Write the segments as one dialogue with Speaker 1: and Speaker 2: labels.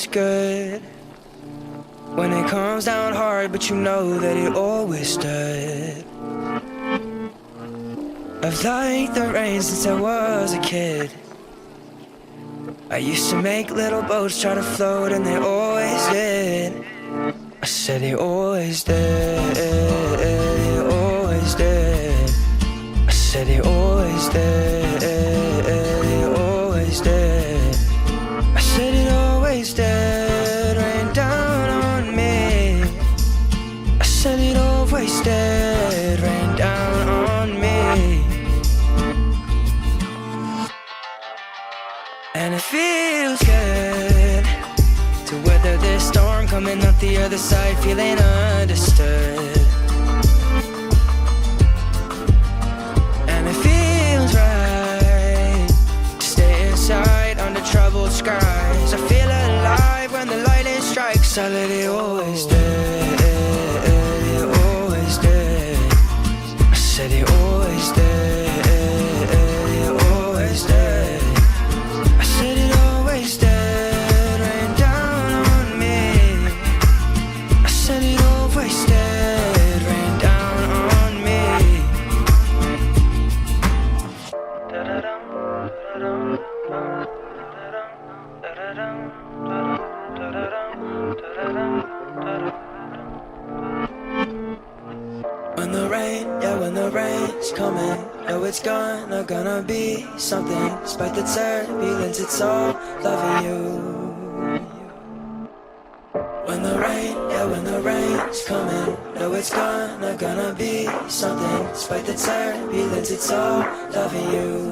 Speaker 1: feels good when it comes down hard, but you know that it always stood. I've liked the rain since I was a kid. I used to make little boats try to float, and they always did. I said they always did, they always did. I said they always did, they always did. I said it always did, rain down on me. I said it always did, rain down on me. And it feels good to weather this storm, coming out the other side feeling understood. And it feels right to stay inside under troubled skies. I feel alive when the lightning strikes. I let it always did, it always did. I said it always did, it always did. I said it always did, rain down on me. I said it always did, rain down on me. When the rain, yeah, when the rain's coming, know it's gonna be something. Despite the turbulence, it's all loving you. When the rain, yeah, when the rain's coming, know it's gonna be something. Despite the turbulence, it's all loving you.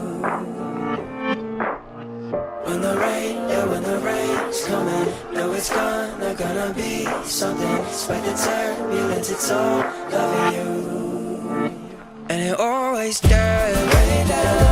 Speaker 1: When the rain, yeah, when the rain's coming, know it's gonna be something. Despite the turbulence, it's all loving you. And it always does, rain down.